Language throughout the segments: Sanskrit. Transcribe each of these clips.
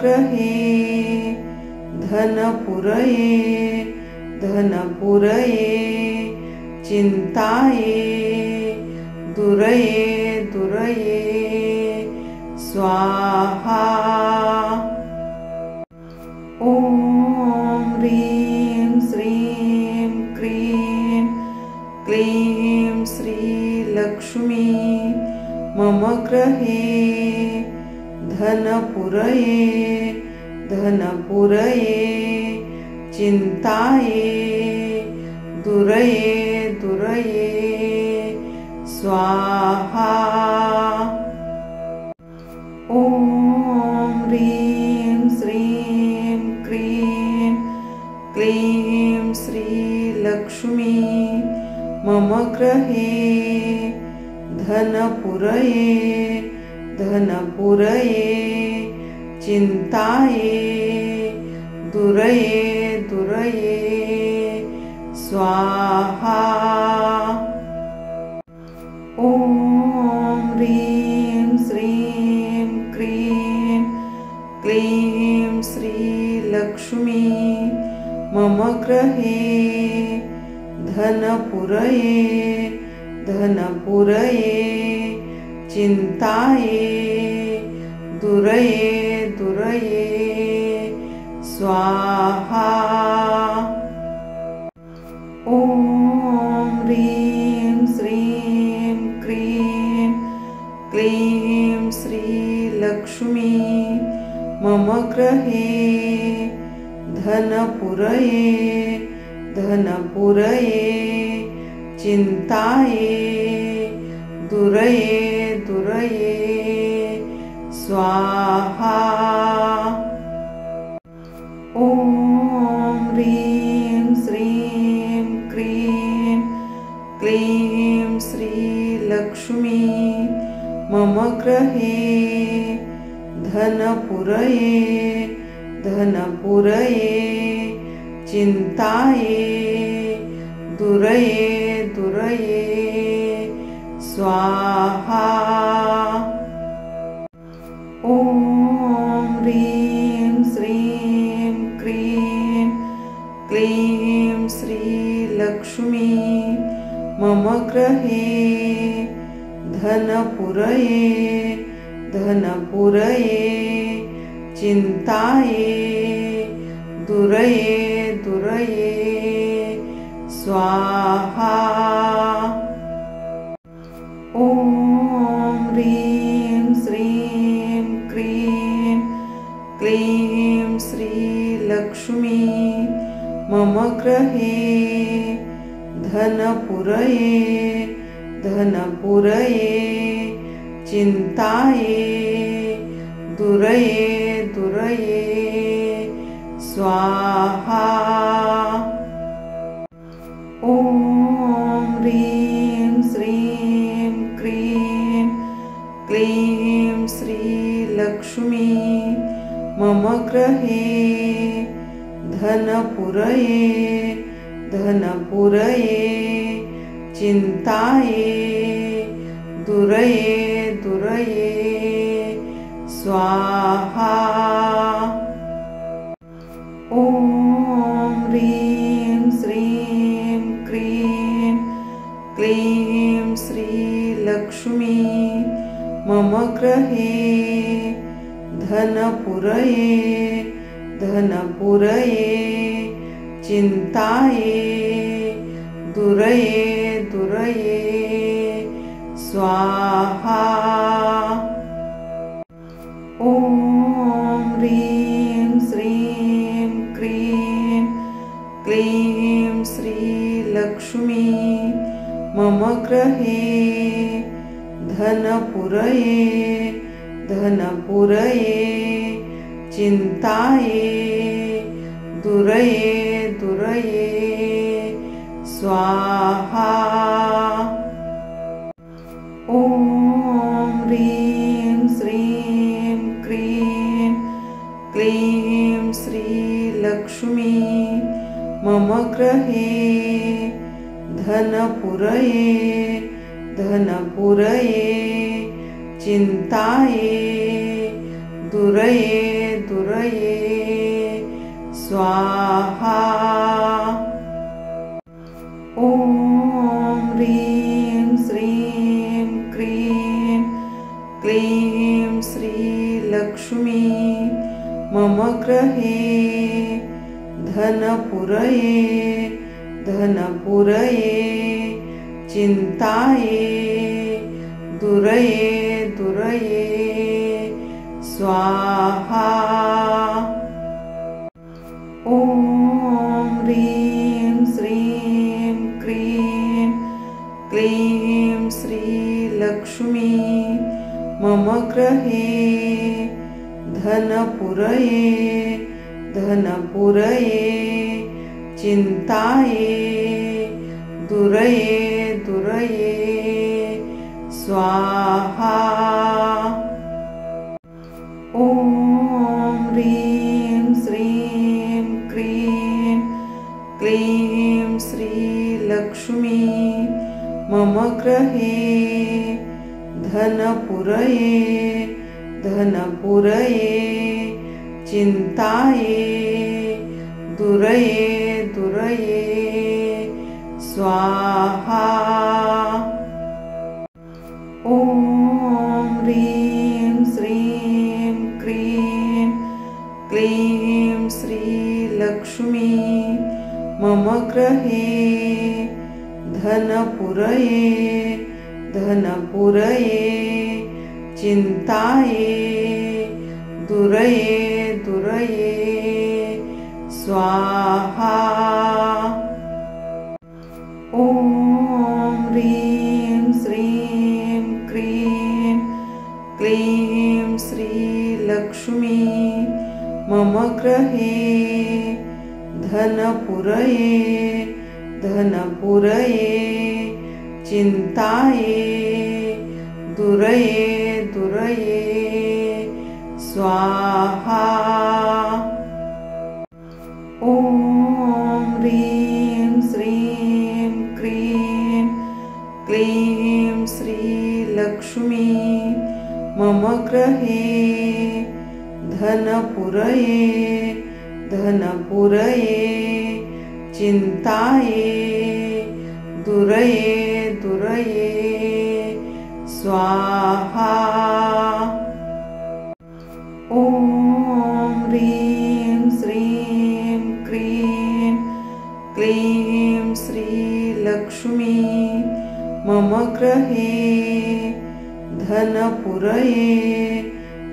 गृहे धनपुरये धनपुरये चिन्ताये दुरये दुरये स्वाहा। ॐ ह्रीं श्रीं क्रीं क्लीं श्रीलक्ष्मी मम गृहे धनपुरये धनपुरये चिन्ताये दुरये दुरये स्वाहा। ॐ ह्रीं श्रीं क्रीं क्लीं श्रीलक्ष्मी मम गृहे धनपुरये धनपुरये चिन्ताये दुरये दुरये स्वाहा। ॐ ह्रीं श्रीं क्रीं क्लीं श्रीलक्ष्मी मम गृहे धनपुरये धनपुरये चिन्ताये दुरये दुरये स्वाहा। ॐ ह्रीं श्रीं क्रीं क्लीं श्रीलक्ष्मी मम गृहे धनपुरये धनपुरये चिन्ताये दुरये दुरये स्वाहा। ॐ ह्रीं श्रीं क्रीं क्लीं श्रीलक्ष्मी मम गृहे धनपुरये धनपुरये चिन्ताये दुरये दुरये स्वाहा। ॐ ह्रीं श्रीं क्रीं क्लीं श्रीलक्ष्मी मम गृहे धनपुरये धनपुरये चिन्ताये दुरये दुरये स्वाहा। ॐ ह्रीं श्रीं क्रीं क्लीं श्रीलक्ष्मी मम गृहे धनपुरये धनपुरये चिन्ताये दुरये दुरये स्वाहा। ॐ ह्रीं श्रीं क्रीं क्लीं श्रीलक्ष्मी मम गृहे धनपुरये धनपुरये चिन्ताये दुरये दुरये स्वाहा। ॐ ह्रीं श्रीं क्रीं क्लीं श्रीलक्ष्मी मम गृहे धनपुरये धनपुरये चिन्ताये दुरये दुरये स्वाहा। ॐ ह्रीं श्रीं क्रीं क्लीं श्रीलक्ष्मी मम गृहे धनपुरये धनपुरये चिन्ताये दुरये दुरये स्वाहा। ॐ ह्रीं श्रीं क्रीं क्लीं श्रीलक्ष्मी मम गृहे धनपुरये धनपुरये चिन्ताये दुरये दुरये स्वाहा। ॐ ह्रीं श्रीं क्रीं क्लीं श्रीलक्ष्मी मम गृहे धनपुरये धनपुरये चिन्ताये दुरये दुरये स्वाहा। ॐ ह्रीं श्रीं क्रीं क्लीं श्रीलक्ष्मी मम गृहे धनपुरये धनपुरये चिन्ताये दुरये दुरये स्वाहा। ॐ ह्रीं श्रीं क्रीं क्लीं श्रीलक्ष्मी मम गृहे धनपुरये धनपुरये चिन्ताये दुरये दुरये स्वाहा। ॐ ह्रीं श्रीं क्रीं क्लीं श्रीलक्ष्मी मम गृहे धनपुरये धनपुरये चिन्ताये दुरये दुरये स्वाहा। ॐ ह्रीं श्रीं क्रीं क्लीं श्रीलक्ष्मी मम गृहे धनपुरये धनपुरये चिन्ताये दुरये दुरये स्वाहा। ॐ ह्रीं श्रीं क्रीं क्लीं श्रीलक्ष्मी मम गृहे धनपुरये धनपुरये चिन्ताये दुरये दुरये स्वाहा। ॐ ह्रीं श्रीं क्रीं क्लीं श्रीलक्ष्मी मम गृहे धनपुरये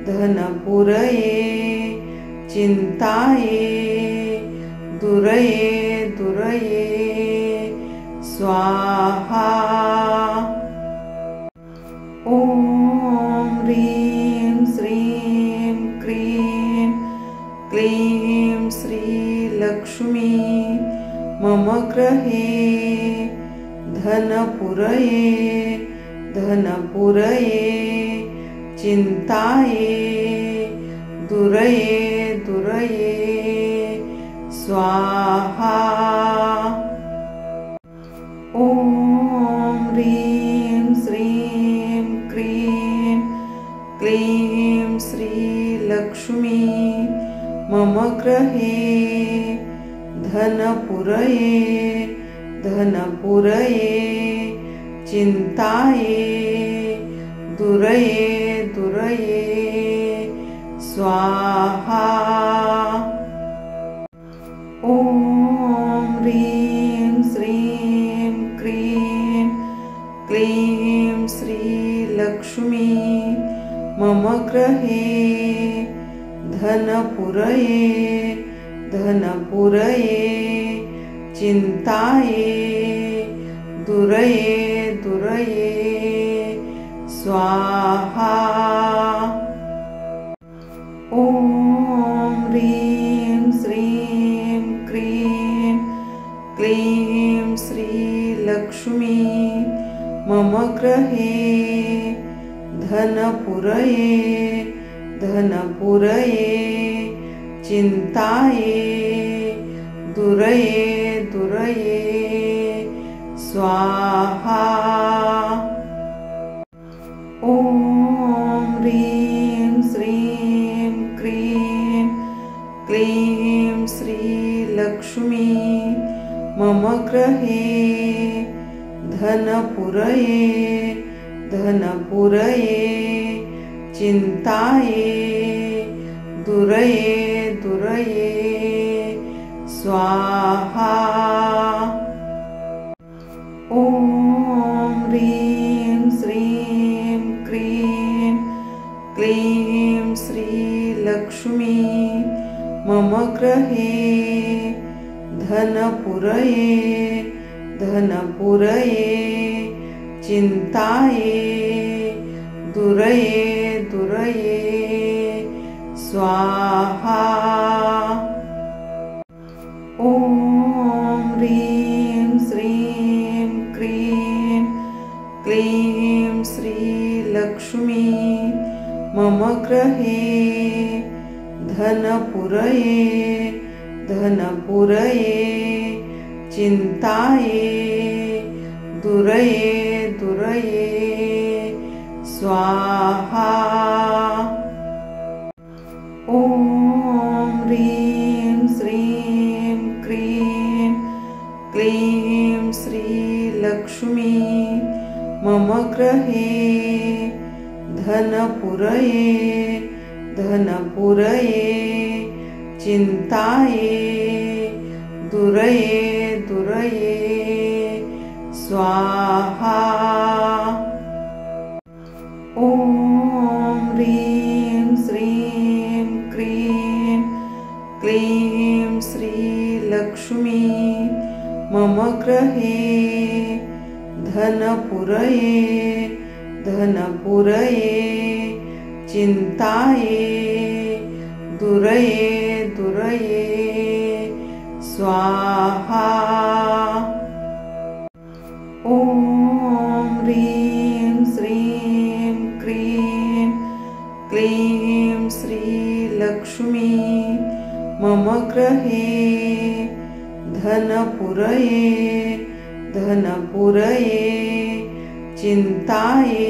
धनपुरये चिन्ताये दुरये दुरये स्वाहा। ॐ ह्रीं श्रीं क्रीं क्लीं श्रीलक्ष्मी मम गृहे धनपुरये धनपुरये चिन्ताये दुरये दुरये स्वाहा। ॐ ह्रीं श्रीं क्रीं क्लीं श्रीलक्ष्मी मम गृहे धनपुरये धनपुरये चिन्ताये दुरये दुरये स्वाहा। ॐ ह्रीं श्रीं क्रीं क्लीं श्रीलक्ष्मी मम गृहे धनपुरये धनपुरये चिन्ताये दुरये दुरये स्वाहा। ॐ ह्रीं श्रीं क्रीं क्लीं श्रीलक्ष्मी मम गृहे धनपुरये धनपुरये चिन्ताये दुरये दुरये स्वाहा। ॐ ह्रीं श्रीं क्रीं मम गृहे धनपुरये धनपुरये चिन्ताये दुरये दुरये स्वाहा। ॐ ह्रीं श्रीं क्रीं क्लीं श्रीलक्ष्मी मम गृहे धनपुरये धनपुरये चिन्ताये दुरये दुरये स्वाहा। ॐ ह्रीं श्रीं क्रीं क्लीं श्रीलक्ष्मी मम गृहे धनपुरये धनपुरये चिन्ताये दुरये दुरये स्वाहा। ॐ ह्रीं श्रीं क्रीं क्लीं श्रीलक्ष्मी मम गृहे धनपुरये धनपुरये चिन्ताये दुरये दुरये स्वाहा। ॐ ह्रीं श्रीं क्रीं क्लीं श्रीलक्ष्मी मम गृहे धनपुरये धनपुरये चिन्ताये दुरये दुरये स्वाहा। ॐ ह्रीं श्रीं क्रीं क्लीं श्रीलक्ष्मी मम गृहे धनपुरये धनपुरये चिन्ताये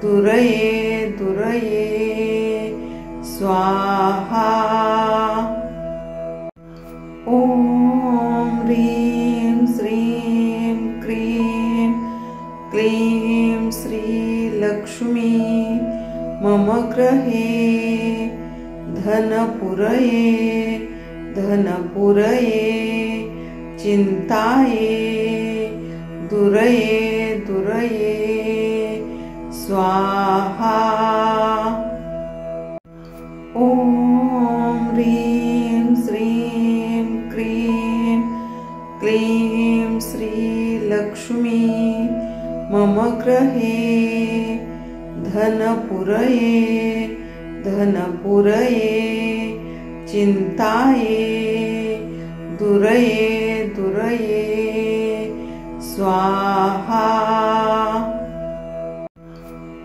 दुरये दुरये स्वाहा। ॐ ह्रीं श्रीं क्रीं क्लीं श्रीलक्ष्मी मम गृहे धनपुरये धनपुरये चिन्ताये दुरये दुरये स्वाहा। ॐ ह्रीं श्रीं क्रीं क्लीं श्रीलक्ष्मी मम गृहे धनपुरये धनपुरये चिन्ताये दुरये दुरये स्वाहा।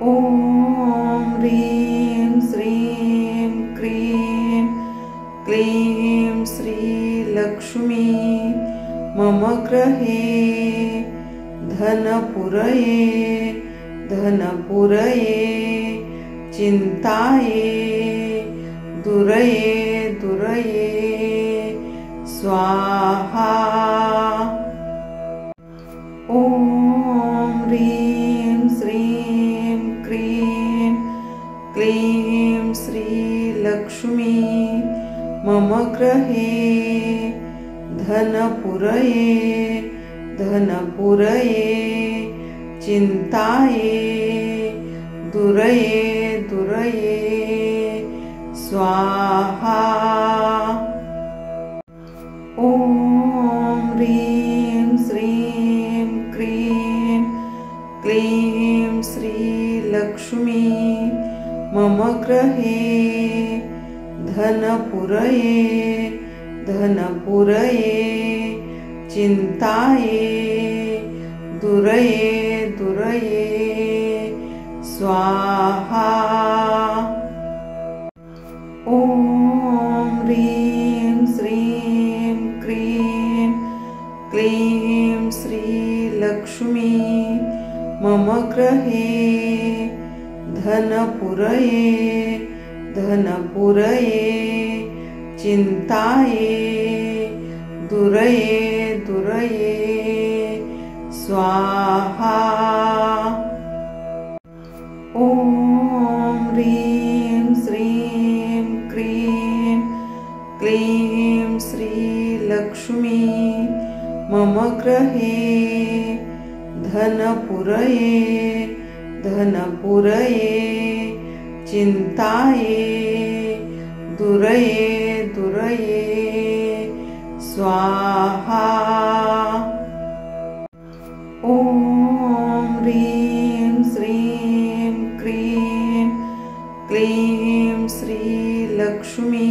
ॐ ह्रीं श्रीं क्रीं क्लीं श्रीलक्ष्मी मम गृहे धनपुरये धनपुरये चिन्ताये दुरये दुरये स्वाहा। ॐ ह्रीं श्रीं क्रीं क्लीं श्रीलक्ष्मी मम गृहे धनपुरये धनपुरये चिन्ताये दुरये दुरये स्वाहा। ॐ ह्रीं श्रीं क्रीं क्लीं श्रीलक्ष्मी मम गृहे धनपुरये धनपुरये चिन्ताये दुरये दुरये स्वाहा। ॐ ह्रीं श्रीं क्रीं क्लीं श्रीलक्ष्मी मम गृहे धनपुरये धनपुरये चिन्ताये दुरये दुरये स्वाहा। ॐ ह्रीं श्रीं क्रीं क्लीं श्रीलक्ष्मी मम गृहे धनपुरये धनपुरये चिन्ताये दुरये दुरये स्वाहा। ॐ ह्रीं श्रीं क्रीं क्लीं श्रीलक्ष्मी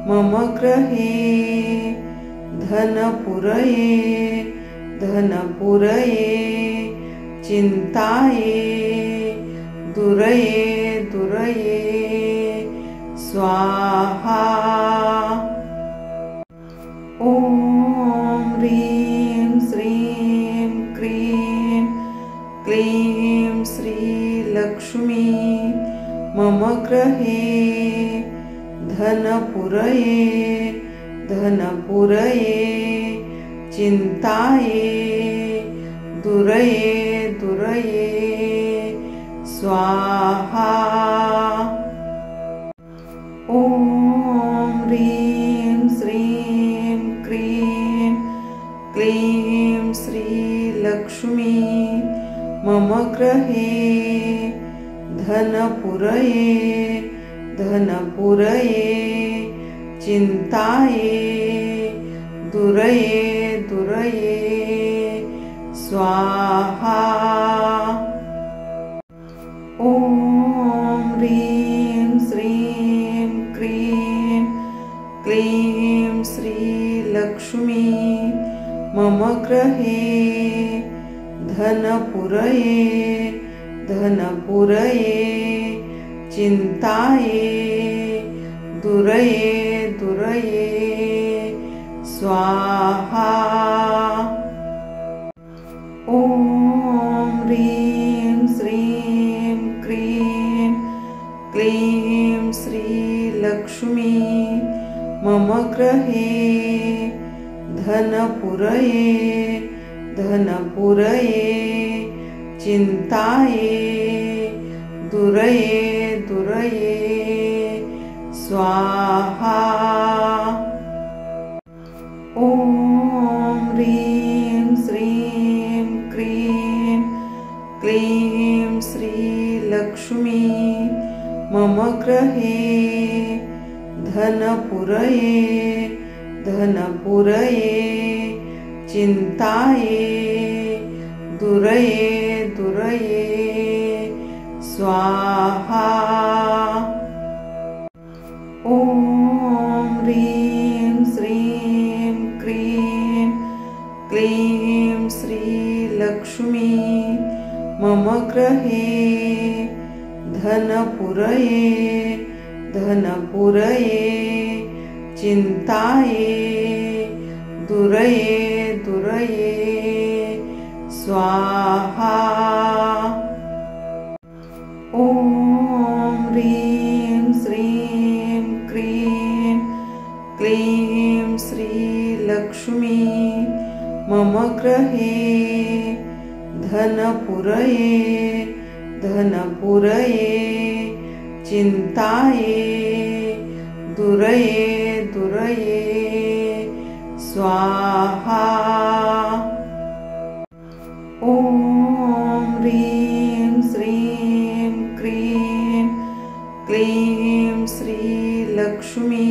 मम गृहे धनपुरये धनपुरये चिन्ताये दुरये दुरये स्वाहा। ॐ ह्रीं श्रीं क्रीं क्लीं श्रीलक्ष्मी मम गृहे धनपुरये धनपुरये चिन्ताये दुरये दुरये स्वाहा। ॐ ह्रीं श्रीं क्रीं क्लीं श्रीलक्ष्मी मम गृहे धनपुरये धनपुरये चिन्ताये दुरये दुरये स्वाहा। ॐ ह्रीं श्रीं क्रीं क्लीं श्रीलक्ष्मी मम गृहे धनपुरये धनपुरये चिन्ताये दुरये दुरये स्वाहा। ॐ ह्रीं श्रीं क्रीं क्लीं श्रीलक्ष्मी मम गृहे धनपुरये धनपुरये चिन्ताये दुरये दुरये स्वाहा। ॐ ह्रीं श्रीं क्रीं क्लीं श्रीलक्ष्मी मम गृहे धनपुरये धनपुरये चिन्ताये दुरये दुरये स्वाहा। ॐ ह्रीं श्रीं क्रीं क्लीं श्रीलक्ष्मी मम गृहे धनपुरये धनपुरये चिन्ताये दुरये दुरये स्वाहा। ॐ ह्रीं श्रीं क्रीं क्लीं श्रीलक्ष्मी मम गृहे धनपुरये धनपुरये चिन्ताये दुरये दुरये स्वाहा। ॐ ह्रीं श्रीं क्रीं क्लीं श्रीलक्ष्मी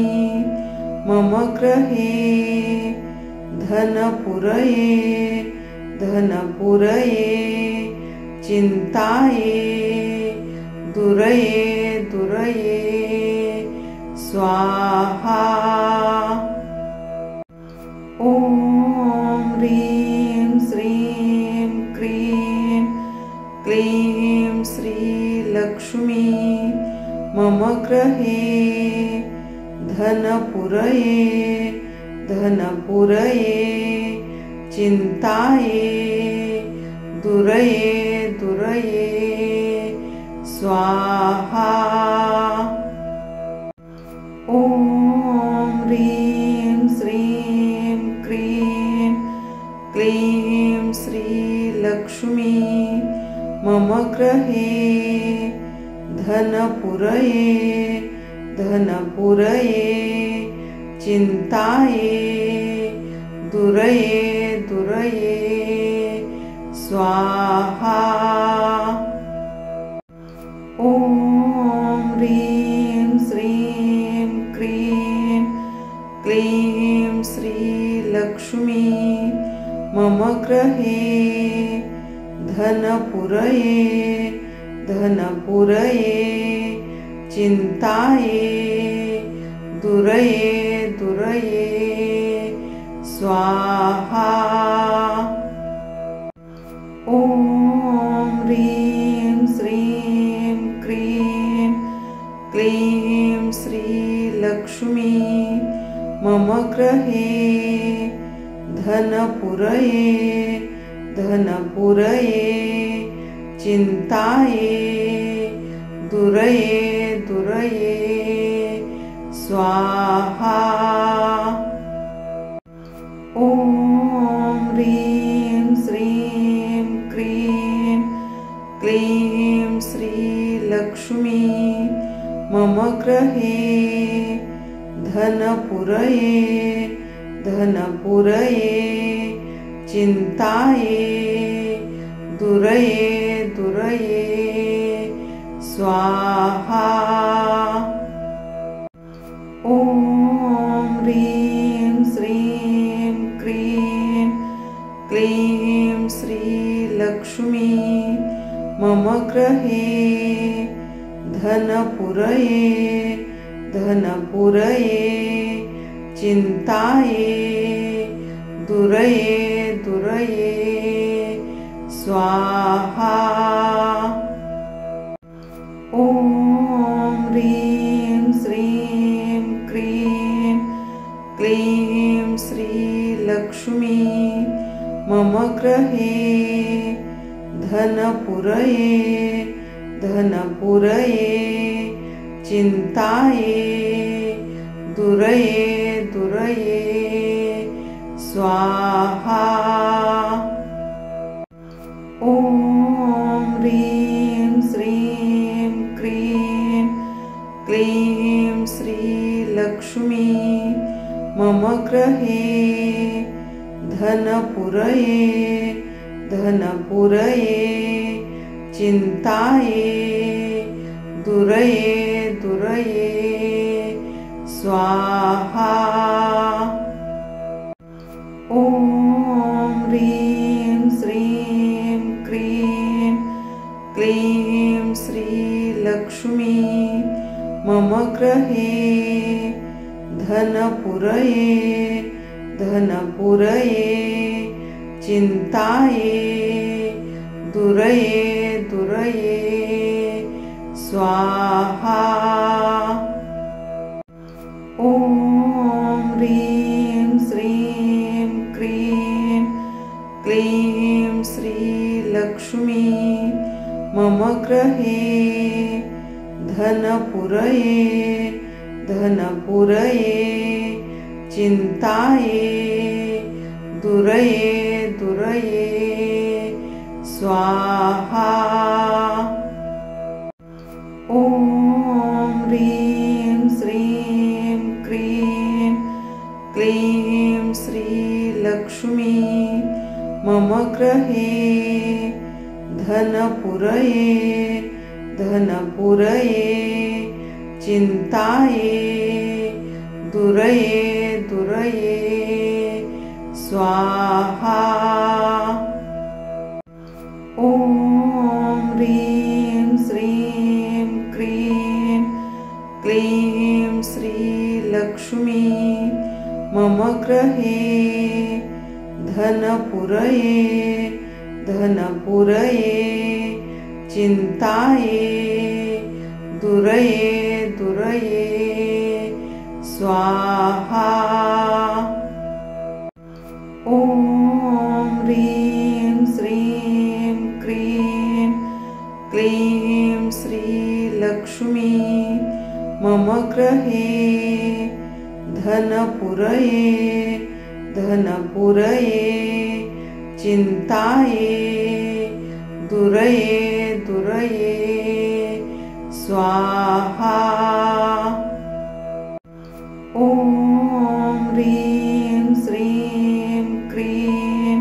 मम गृहे धनपुरये धनपुरये चिन्ताये दुरये दुरये स्वाहा। ॐ ह्रीं श्रीं क्रीं क्लीं श्रीलक्ष्मी मम गृहे धनपुरये धनपुरये चिन्ताये दुरये दुरये स्वाहा। ॐ ह्रीं श्रीं क्लीं श्रीलक्ष्मी मम गृहे धनपुरये धनपुरये चिन्ताये दुरये दुरये स्वाहा। ॐ ह्रीं श्रीं क्रीं क्लीं श्रीलक्ष्मी मम गृहे धनपुरये धनपुरये चिन्ताये दुरये दुरये स्वाहा। ॐ ह्रीं श्रीं क्रीं क्लीं श्रीलक्ष्मी मम गृहे धनपुरये धनपुरये चिन्ताये दुरये दुरये स्वाहा। ॐ ह्रीं श्रीं क्रीं क्लीं श्रीलक्ष्मी मम गृहे धनपुरये धनपुरये चिन्ताये दुरये दुरये स्वाहा। ॐ ह्रीं श्रीं क्रीं क्लीं श्रीलक्ष्मी मम गृहे धनपुरये धनपुरये चिन्ताये दुरये दुरये स्वाहा। ॐ ह्रीं श्रीं क्रीं क्लीं श्रीलक्ष्मी मम गृहे धनपुरये धनपुरये चिन्ताये दुरये दुरये स्वाहा। ॐ ह्रीं श्रीं क्रीं क्लीं श्रीलक्ष्मी मम गृहे धनपुरये धनपुरये चिन्ताये दुरये दुरये स्वाहा। ॐ ह्रीं श्रीं क्रीं क्लीं श्रीलक्ष्मी मम गृहे धनपुरये धनपुरये चिन्ताये दुरये दुरये स्वाहा। ॐ ह्रीं श्रीं क्रीं क्लीं श्रीलक्ष्मी मम गृहे धनपुरये धनपुरये चिन्ताये दुरये दुरये स्वाहा। ॐ ह्रीं श्रीं क्रीं क्लीं श्रीलक्ष्मी मम गृहे धनपुरये धनपुरये चिन्ताये दुरये दुरये स्वाहा। ॐ ह्रीं श्रीं क्रीं क्लीं श्रीलक्ष्मी मम गृहे धनपुरये धनपुरये चिन्ताये दुरये दुरये स्वाहा। ॐ ह्रीं श्रीं क्रीं क्लीं श्रीलक्ष्मी मम गृहे धनपुरये धनपुरये चिन्ताये दुरये दुरये स्वाहा। ॐ ह्रीं श्रीं क्रीं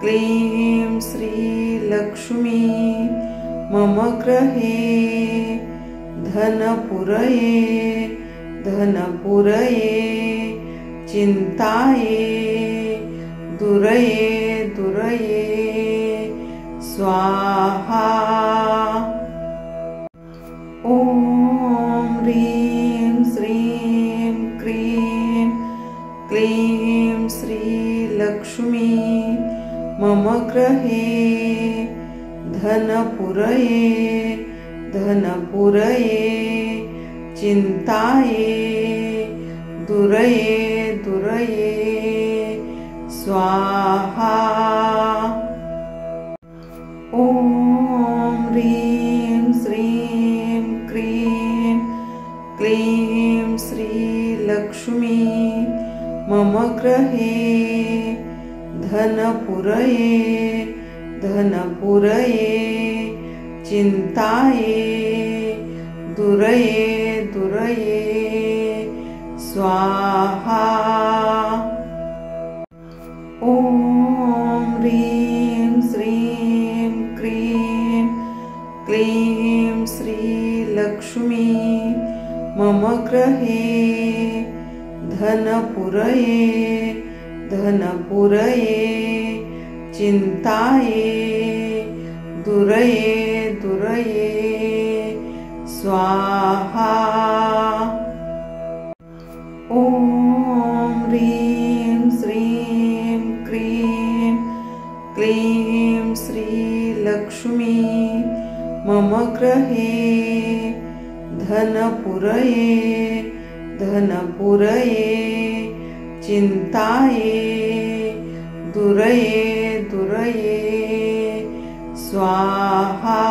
क्लीं श्रीलक्ष्मी मम गृहे धनपुरये धनपुरये चिन्ताये दुरये दुरये स्वाहा। ॐ ह्रीं श्रीं क्रीं क्लीं श्रीलक्ष्मी मम गृहे धनपुरये धनपुरये चिन्ताये दुरये दुरये स्वाहा। ॐ ह्रीं श्रीं क्रीं क्लीं श्रीलक्ष्मी मम गृहे धनपुरये धनपुरये चिन्ताये दुरये दुरये स्वाहा। ॐ ह्रीं श्रीं क्रीं क्लीं श्रीलक्ष्मी मम गृहे धनपुरये धनपुरये चिन्ताये दुरये दुरये स्वाहा। ॐ ह्रीं श्रीं क्रीं क्लीं श्रीलक्ष्मी मम गृहे धनपुरये धनपुरये चिन्ताये दुरये दुरये स्वाहा।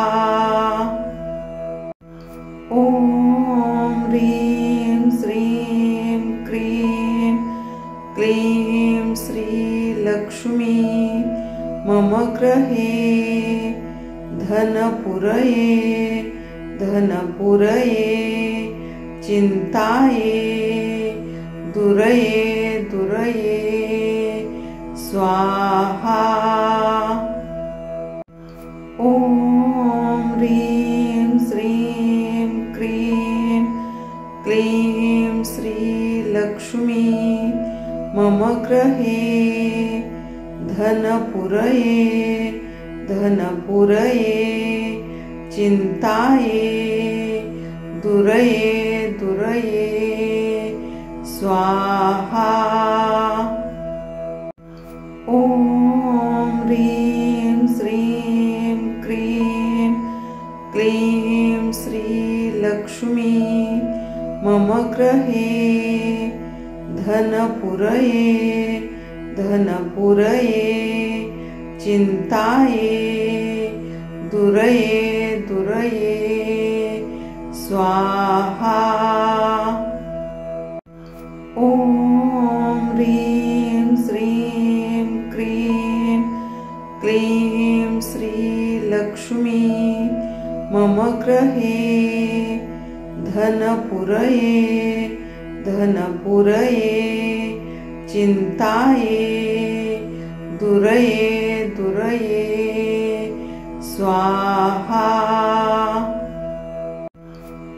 ॐ ह्रीं श्रीं क्रीं क्लीं श्रीलक्ष्मी मम गृहे धनपुरये धनपुरये चिन्ताये दुरये दुरये स्वाहा। ॐ ह्रीं श्रीं क्रीं क्लीं श्रीलक्ष्मी मम गृहे धनपुरये धनपुरये चिन्ताये दुरये दुरये स्वाहा। ॐ ह्रीं श्रीं क्रीं क्लीं श्रीलक्ष्मी मम गृहे धनपुरये धनपुरये चिन्ताये दुरये दुरये स्वाहा। ॐ ह्रीं श्रीं क्रीं क्लीं श्रीलक्ष्मी मम गृहे धनपुरये धनपुरये चिन्ताये दुरये दुरये स्वाहा।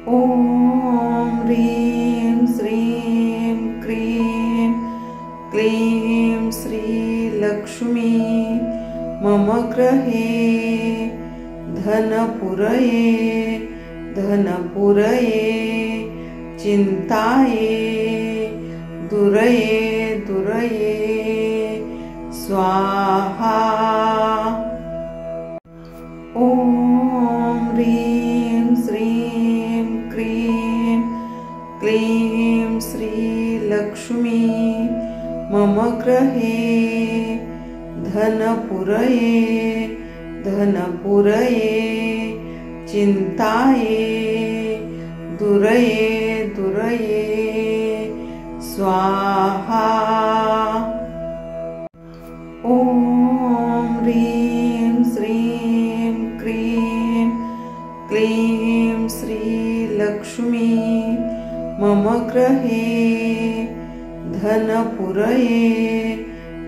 ॐ ह्रीं श्रीं क्रीं क्लीं श्रीलक्ष्मी मम गृहे धनपुरये धनपुरये चिन्ताये दुरये दुरये स्वाहा। ॐ ह्रीं श्रीं क्रीं क्लीं श्रीलक्ष्मी मम गृहे धनपुरये धनपुरये चिन्ताये दुरये दुरये स्वाहा। ॐ गृहे धनपुरये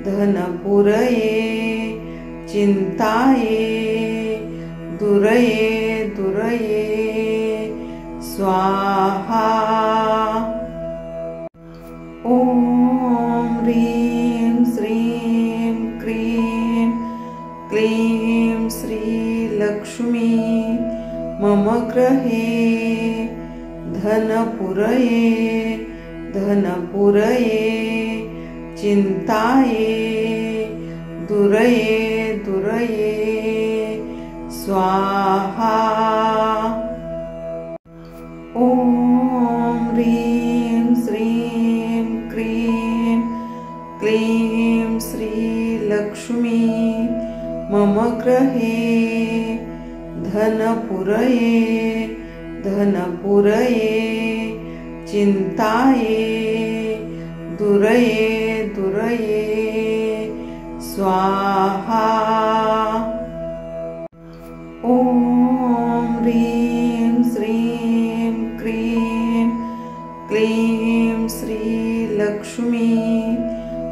धनपुरये चिन्ताये दुरये दुरये स्वाहा। ॐ ह्रीं श्रीं क्रीं क्लीं श्रीलक्ष्मी मम गृहे धनपुरये धनपुरये चिन्ताये दुरये दुरये स्वाहा। ॐ ह्रीं श्रीं क्रीं क्लीं श्रीलक्ष्मी मम गृहे धनपुरये धनपुरये चिन्ताये दुरये दुरये स्वाहा। ॐ ह्रीं श्रीं क्रीं क्लीं श्रीलक्ष्मी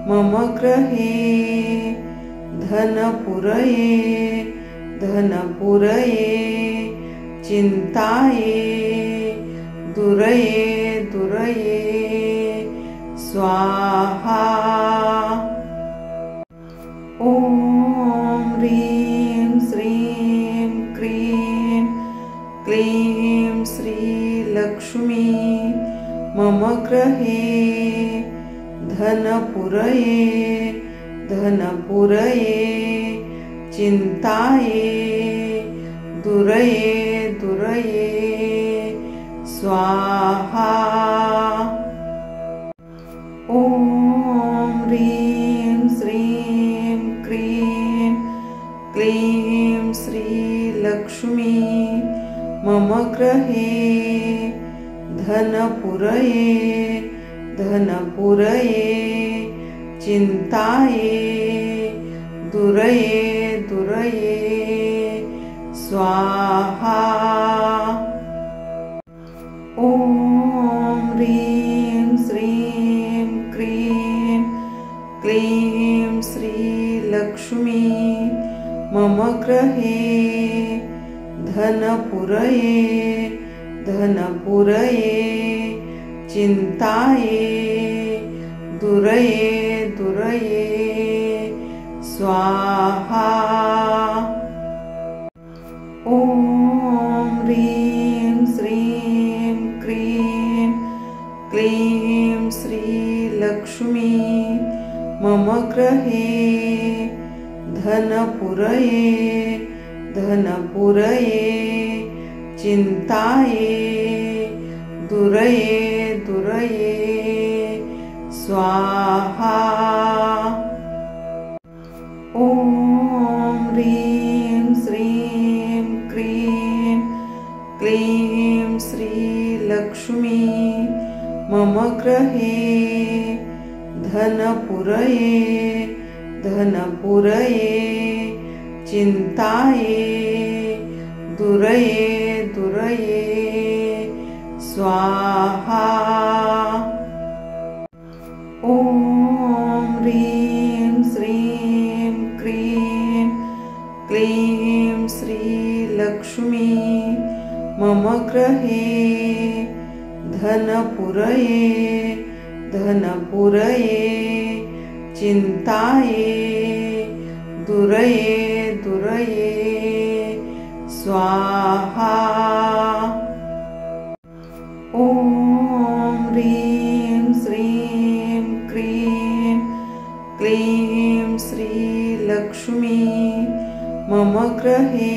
मम गृहे धनपुरये धनपुरये चिन्ताये दुरये दुरये स्वाहा। ॐ ह्रीं श्रीं क्रीं क्लीं श्रीलक्ष्मी मम गृहे धनपुरये धनपुरये चिन्ताये दुरये दुरये स्वाहा। ॐ ह्रीं श्रीं क्रीं क्लीं श्रीलक्ष्मी मम गृहे धनपुरये धनपुरये चिन्ताये दुरये दुरये स्वाहा। ॐ ह्रीं श्रीं क्रीं क्लीं श्रीलक्ष्मी मम गृहे धनपुरये धनपुरये चिन्ताये दुरये दुरये स्वाहा। ॐ ह्रीं श्रीं क्रीं क्लीं श्रीलक्ष्मी मम गृहे धनपुरये धनपुरये चिन्ताये दुरये दुरये स्वाहा। ॐ ह्रीं श्रीं क्रीं क्लीं श्रीलक्ष्मी मम गृहे धनपुरये धनपुरये चिन्ताये दुरये दुरये स्वाहा। ॐ ह्रीं श्रीं क्रीं क्लीं श्रीलक्ष्मी मम गृहे धनपुरये धनपुरये चिन्ताये दुरये दुरये स्वाहा। ॐ ह्रीं श्रीं क्रीं क्लीं श्रीलक्ष्मी मम गृहे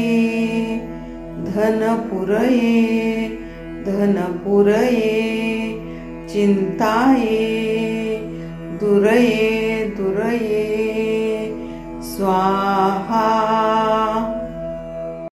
धनपुरये धनपुरये चिन्ताये दुरये दुरये स्वाहा।